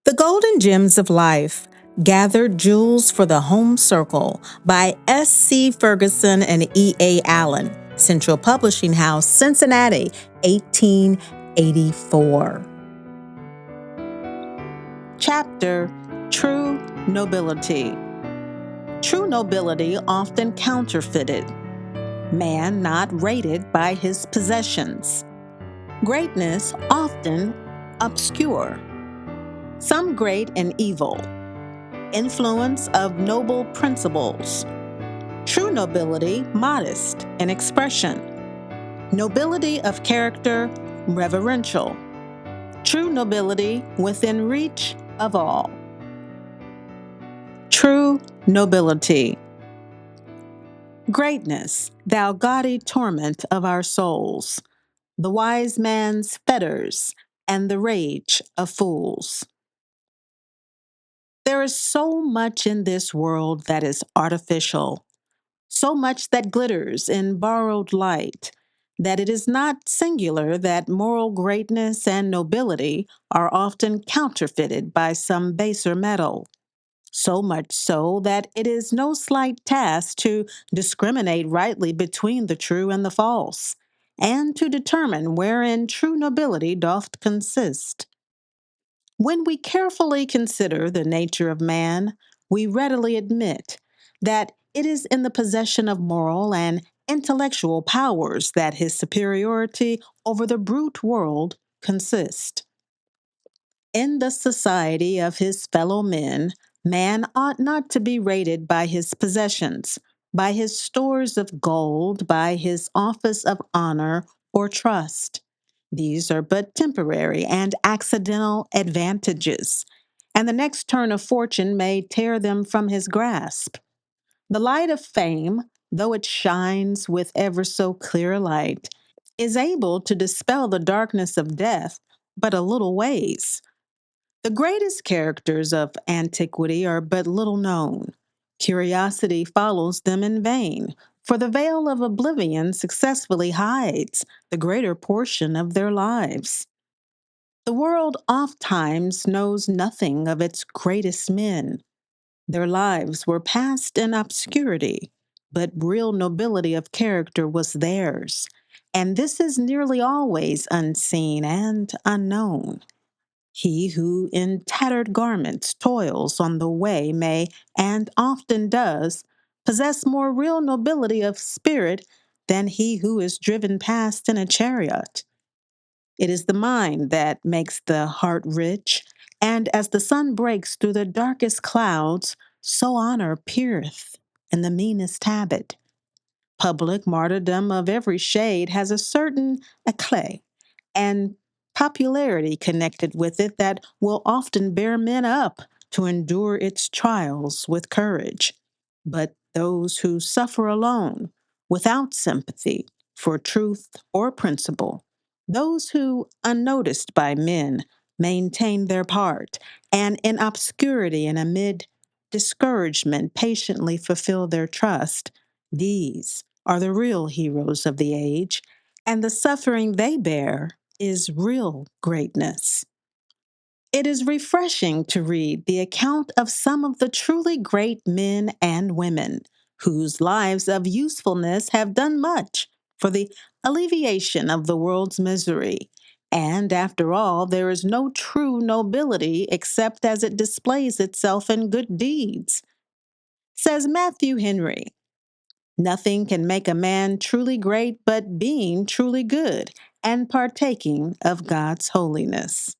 The Golden Gems of Life, Gathered Jewels for the Home Circle by S.C. Ferguson and E.A. Allen, Central Publishing House, Cincinnati, 1884. Chapter True Nobility. True nobility often counterfeited. Man not rated by his possessions. Greatness often obscure. Some great and evil. Influence of noble principles. True nobility modest in expression. Nobility of character reverential. True nobility within reach of all. True nobility. Greatness, thou gaudy torment of our souls, the wise man's fetters and the rage of fools. There is so much in this world that is artificial, so much that glitters in borrowed light, that it is not singular that moral greatness and nobility are often counterfeited by some baser metal. So much so that it is no slight task to discriminate rightly between the true and the false, and to determine wherein true nobility doth consist. When we carefully consider the nature of man, we readily admit that it is in the possession of moral and intellectual powers that his superiority over the brute world consists. In the society of his fellow men, man ought not to be rated by his possessions, by his stores of gold, by his office of honor or trust. These are but temporary and accidental advantages, and the next turn of fortune may tear them from his grasp. The light of fame, though it shines with ever so clear a light, is able to dispel the darkness of death but a little ways. The greatest characters of antiquity are but little known. Curiosity follows them in vain, for the veil of oblivion successfully hides the greater portion of their lives. The world ofttimes knows nothing of its greatest men. Their lives were passed in obscurity, but real nobility of character was theirs, and this is nearly always unseen and unknown. He who in tattered garments toils on the way may, and often does, possess more real nobility of spirit than he who is driven past in a chariot. It is the mind that makes the heart rich, and as the sun breaks through the darkest clouds, so honor peereth in the meanest habit. Public martyrdom of every shade has a certain éclat and popularity connected with it that will often bear men up to endure its trials with courage. But those who suffer alone, without sympathy for truth or principle, those who, unnoticed by men, maintain their part, and in obscurity and amid discouragement patiently fulfill their trust, these are the real heroes of the age, and the suffering they bear is real greatness. It is refreshing to read the account of some of the truly great men and women whose lives of usefulness have done much for the alleviation of the world's misery. And after all, there is no true nobility except as it displays itself in good deeds. Says Matthew Henry, nothing can make a man truly great but being truly good and partaking of God's holiness.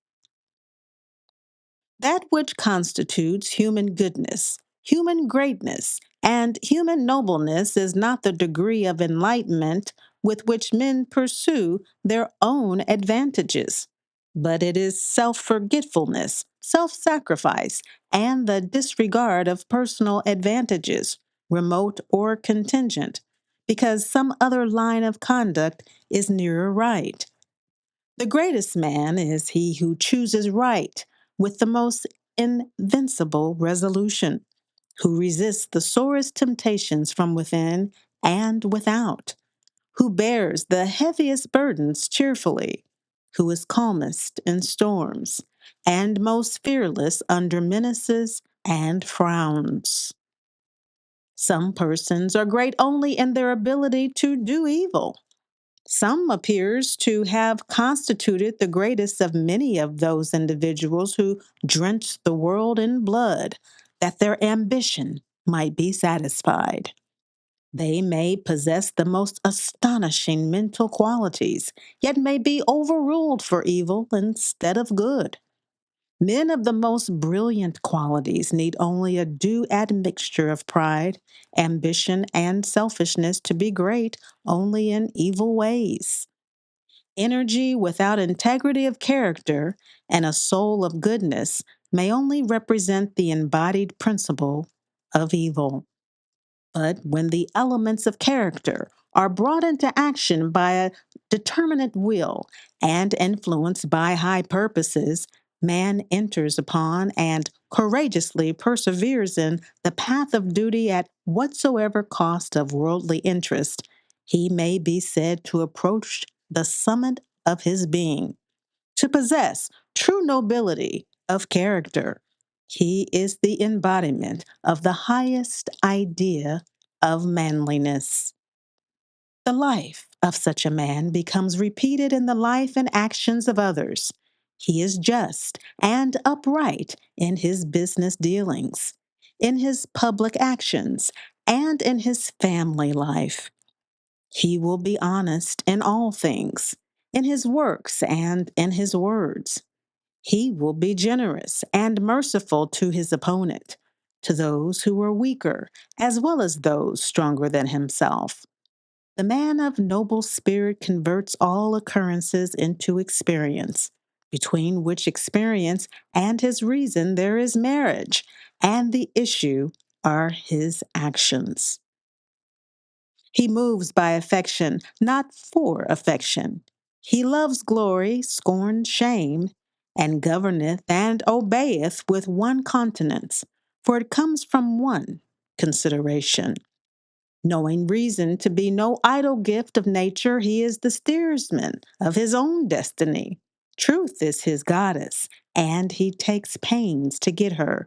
That which constitutes human goodness, human greatness, and human nobleness is not the degree of enlightenment with which men pursue their own advantages, but it is self-forgetfulness, self-sacrifice, and the disregard of personal advantages, remote or contingent, because some other line of conduct is nearer right. The greatest man is he who chooses right with the most invincible resolution, who resists the sorest temptations from within and without, who bears the heaviest burdens cheerfully, who is calmest in storms, and most fearless under menaces and frowns. Some persons are great only in their ability to do evil. Some appears to have constituted the greatest of many of those individuals who drenched the world in blood, that their ambition might be satisfied. They may possess the most astonishing mental qualities, yet may be overruled for evil instead of good. Men of the most brilliant qualities need only a due admixture of pride, ambition, and selfishness to be great only in evil ways. Energy without integrity of character and a soul of goodness may only represent the embodied principle of evil. But when the elements of character are brought into action by a determinate will and influenced by high purposes, man enters upon and courageously perseveres in the path of duty at whatsoever cost of worldly interest, he may be said to approach the summit of his being, to possess true nobility of character. He is the embodiment of the highest idea of manliness. The life of such a man becomes repeated in the life and actions of others. He is just and upright in his business dealings, in his public actions, and in his family life. He will be honest in all things, in his works and in his words. He will be generous and merciful to his opponent, to those who are weaker, as well as those stronger than himself. The man of noble spirit converts all occurrences into experience, between which experience and his reason there is marriage, and the issue are his actions. He moves by affection, not for affection. He loves glory, scorns shame, and governeth and obeyeth with one countenance, for it comes from one consideration. Knowing reason to be no idle gift of nature, he is the steersman of his own destiny. Truth is his goddess, and he takes pains to get her,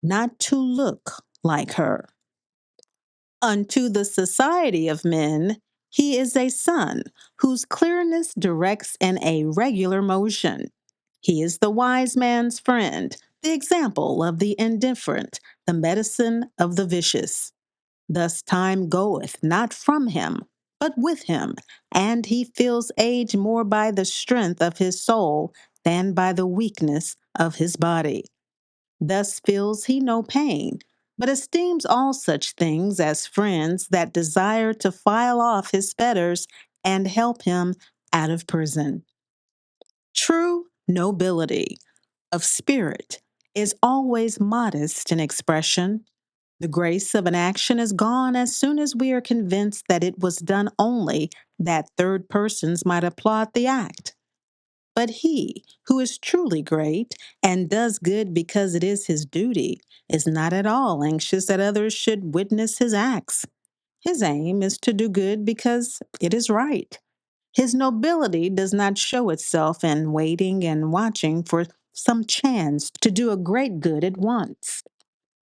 not to look like her. Unto the society of men, he is a sun whose clearness directs in a regular motion. He is the wise man's friend, the example of the indifferent, the medicine of the vicious. Thus time goeth not from him, but with him, and he feels age more by the strength of his soul than by the weakness of his body. Thus feels he no pain, but esteems all such things as friends that desire to file off his fetters and help him out of prison. True nobility of spirit is always modest in expression. The grace of an action is gone as soon as we are convinced that it was done only that third persons might applaud the act. But he who is truly great and does good because it is his duty is not at all anxious that others should witness his acts. His aim is to do good because it is right. His nobility does not show itself in waiting and watching for some chance to do a great good at once.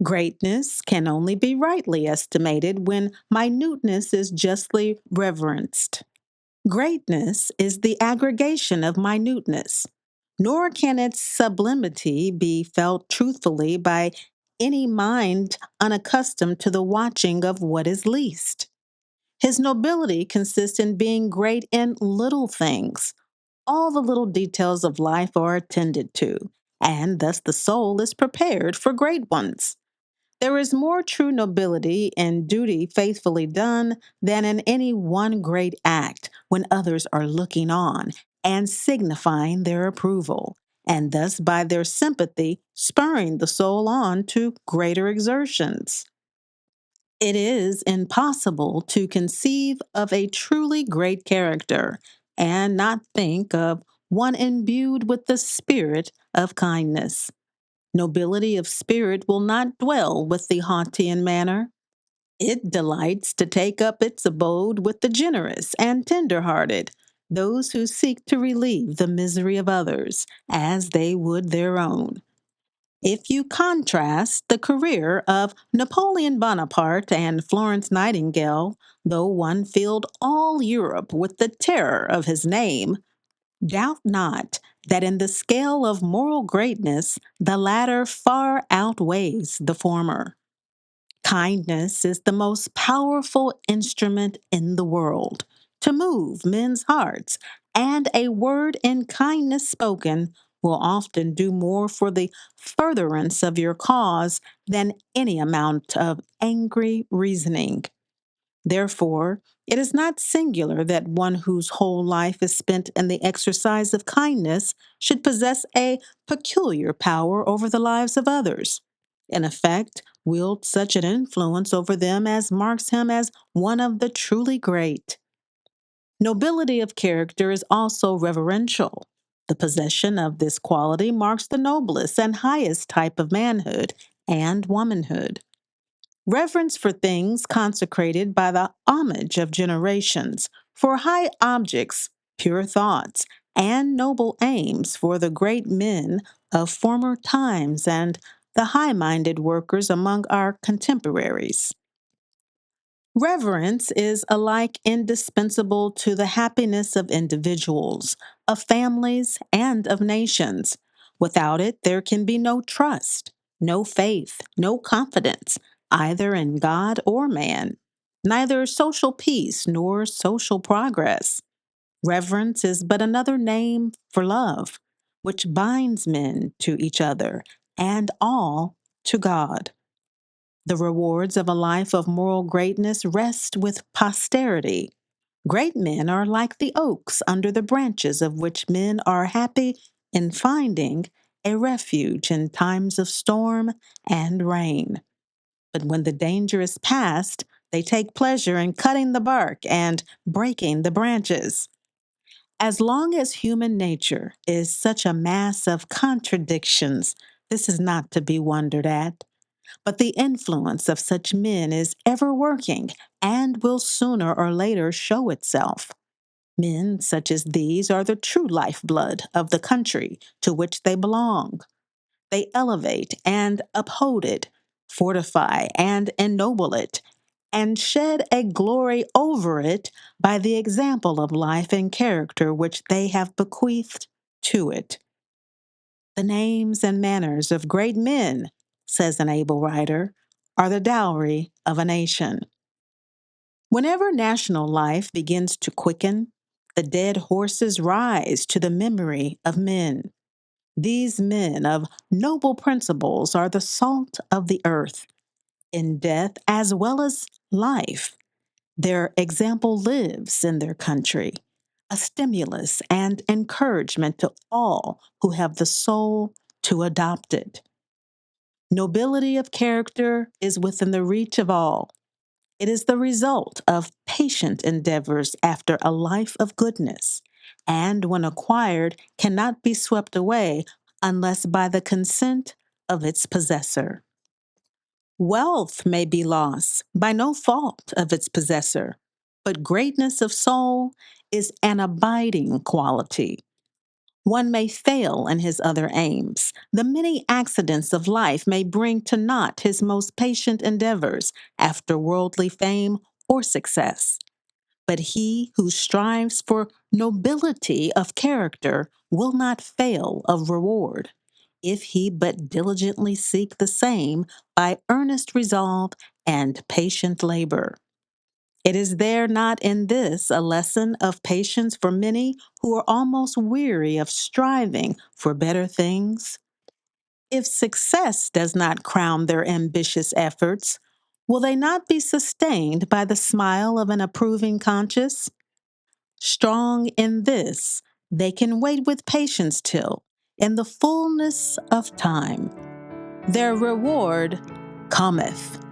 Greatness can only be rightly estimated when minuteness is justly reverenced. Greatness is the aggregation of minuteness, nor can its sublimity be felt truthfully by any mind unaccustomed to the watching of what is least. His nobility consists in being great in little things. All the little details of life are attended to, and thus the soul is prepared for great ones. There is more true nobility in duty faithfully done than in any one great act when others are looking on and signifying their approval, and thus by their sympathy spurring the soul on to greater exertions. It is impossible to conceive of a truly great character and not think of one imbued with the spirit of kindness. Nobility of spirit will not dwell with the haughty in manner. It delights to take up its abode with the generous and tender-hearted. those who seek to relieve the misery of others as they would their own. If you contrast the career of Napoleon Bonaparte and Florence Nightingale, though one filled all Europe with the terror of his name, doubt not that in the scale of moral greatness, the latter far outweighs the former. Kindness is the most powerful instrument in the world to move men's hearts, and a word in kindness spoken will often do more for the furtherance of your cause than any amount of angry reasoning. Therefore, it is not singular that one whose whole life is spent in the exercise of kindness should possess a peculiar power over the lives of others. In effect, wield such an influence over them as marks him as one of the truly great. Nobility of character is also reverential. The possession of this quality marks the noblest and highest type of manhood and womanhood. Reverence for things consecrated by the homage of generations, for high objects, pure thoughts, and noble aims for the great men of former times and the high minded workers among our contemporaries. Reverence is alike indispensable to the happiness of individuals, of families, and of nations. Without it, there can be no trust, no faith, no confidence, either in God or man, neither social peace nor social progress. Reverence is but another name for love, which binds men to each other and all to God. The rewards of a life of moral greatness rest with posterity. Great men are like the oaks under the branches of which men are happy in finding a refuge in times of storm and rain. But when the danger is past, they take pleasure in cutting the bark and breaking the branches. As long as human nature is such a mass of contradictions, this is not to be wondered at. But the influence of such men is ever working and will sooner or later show itself. Men such as these are the true lifeblood of the country to which they belong. They elevate and uphold it, fortify and ennoble it, and shed a glory over it by the example of life and character which they have bequeathed to it. The names and manners of great men, says an able writer, are the dowry of a nation. Whenever national life begins to quicken, the dead horses rise to the memory of men. These men of noble principles are the salt of the earth, in death as well as life. Their example lives in their country, a stimulus and encouragement to all who have the soul to adopt it. Nobility of character is within the reach of all. It is the result of patient endeavors after a life of goodness, and when acquired, cannot be swept away unless by the consent of its possessor. Wealth may be lost by no fault of its possessor, but greatness of soul is an abiding quality. One may fail in his other aims. The many accidents of life may bring to naught his most patient endeavors after worldly fame or success. But he who strives for nobility of character will not fail of reward, if he but diligently seek the same by earnest resolve and patient labor. It is there not in this a lesson of patience for many who are almost weary of striving for better things? If success does not crown their ambitious efforts, will they not be sustained by the smile of an approving conscience? Strong in this, they can wait with patience till, in the fullness of time, their reward cometh.